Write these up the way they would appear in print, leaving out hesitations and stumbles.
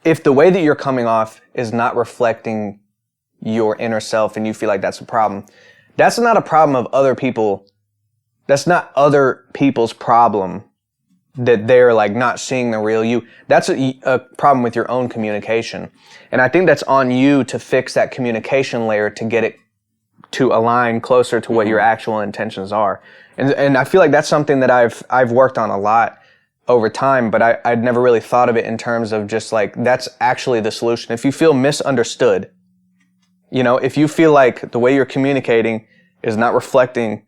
if the way that you're coming off is not reflecting your inner self and you feel like that's a problem, that's not a problem of other people. That's not other people's problem that they're like not seeing the real you. That's a problem with your own communication. And I think that's on you to fix that communication layer to get it to align closer to what your actual intentions are. And I feel like that's something that I've worked on a lot over time, but I'd never really thought of it in terms of just like, that's actually the solution. If you feel misunderstood, you know, if you feel like the way you're communicating is not reflecting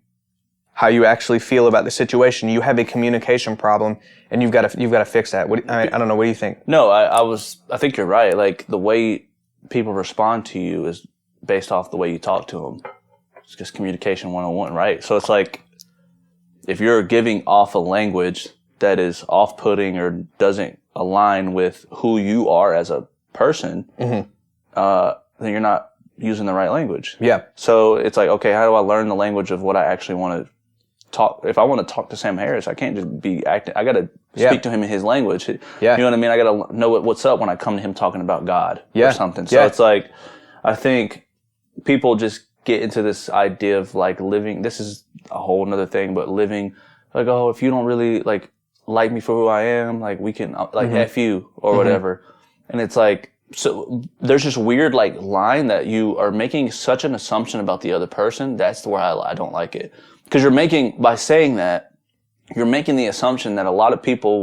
how you actually feel about the situation, you have a communication problem, and you've got to fix that. I don't know. What do you think? No, I think you're right. Like, the way people respond to you is based off the way you talk to them. It's just communication 101, right? So it's like, if you're giving off a language that is off-putting or doesn't align with who you are as a person, then you're not using the right language. Yeah. So it's like, okay, how do I learn the language of what I actually want to talk? If I want to talk to Sam Harris, I can't just be acting. I got to speak to him in his language. Yeah. You know what I mean? I got to know what's up when I come to him talking about God or something. So Yeah. it's like, I think people just get into this idea of like living. This is a whole nother thing, but living like, oh, if you don't really like me for who I am, like we can like F you or whatever. And it's like, so there's this weird like line that you are making such an assumption about the other person. That's where I don't like it. Because by saying that, you're making the assumption that a lot of people,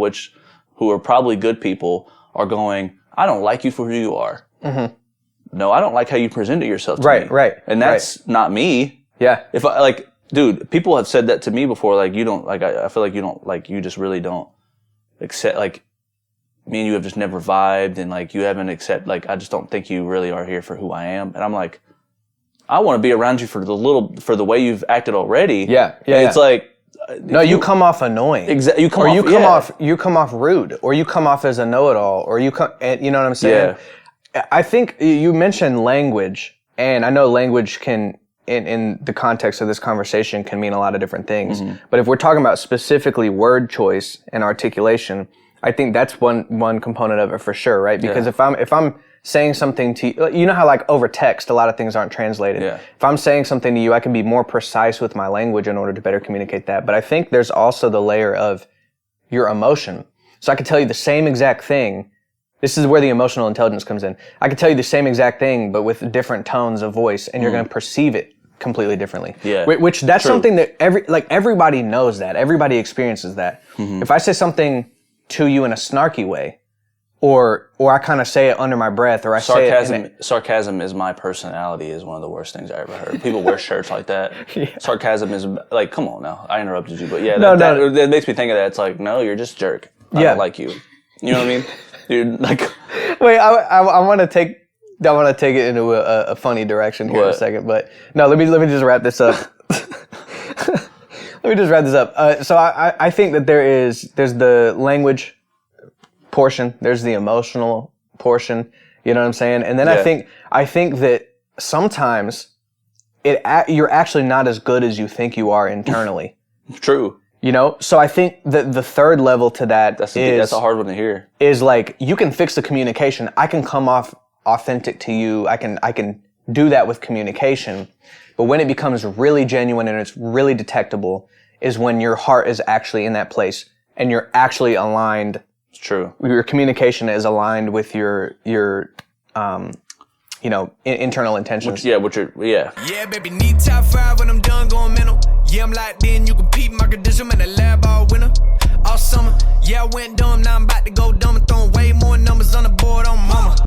who are probably good people, are going, I don't like you for who you are. Mm-hmm. No, I don't like how you presented yourself to me. Right. And that's not me. Yeah. If I like, dude, people have said that to me before. Like, you don't, like, I feel like you don't, like, you just really don't accept, like, me and you have just never vibed, and like, you haven't like, I just don't think you really are here for who I am. And I'm like, I want to be around you for the way you've acted already. Yeah. It's like, no, you come off annoying. Exactly. You come off rude, or you come off as a know-it-all, or you know what I'm saying? Yeah. I think you mentioned language, and I know language can, in the context of this conversation, can mean a lot of different things. Mm-hmm. But if we're talking about specifically word choice and articulation, I think that's one component of it for sure, right? Because if I'm saying something to you, you know how like over text, a lot of things aren't translated. Yeah. If I'm saying something to you, I can be more precise with my language in order to better communicate that. But I think there's also the layer of your emotion. So I could tell you the same exact thing. This is where the emotional intelligence comes in. I could tell you the same exact thing, but with different tones of voice, and you're going to perceive it completely differently. Yeah. Which that's True. Something that everybody knows that. Everybody experiences that. Mm-hmm. If I say something to you in a snarky way, or I kind of say it under my breath, or sarcasm is my personality is one of the worst things I ever heard. People wear shirts like that. Yeah. Sarcasm is like, come on now. I interrupted you, but yeah, that makes me think of that. It's like, no, you're just a jerk. I don't like you. You know what I mean? Dude, like, wait, I want to take it into a funny direction here in a second, but no, let me just wrap this up. Let me just wrap this up. So I think that there's the language portion, there's the emotional portion, you know what I'm saying? And then I think that sometimes you're actually not as good as you think you are internally. True. You know, so I think that the third level to that that's a hard one to hear. Is like, you can fix the communication. I can come off authentic to you. I can do that with communication. But when it becomes really genuine and it's really detectable is when your heart is actually in that place and you're actually aligned. It's true. Your communication is aligned with your internal intentions. Yeah, baby, need top 5 when I'm done going mental. Yeah, I'm locked in, you can peep my condition, man, the lab all winter, all summer. Yeah, I went dumb, now I'm about to go dumb and throwing way more.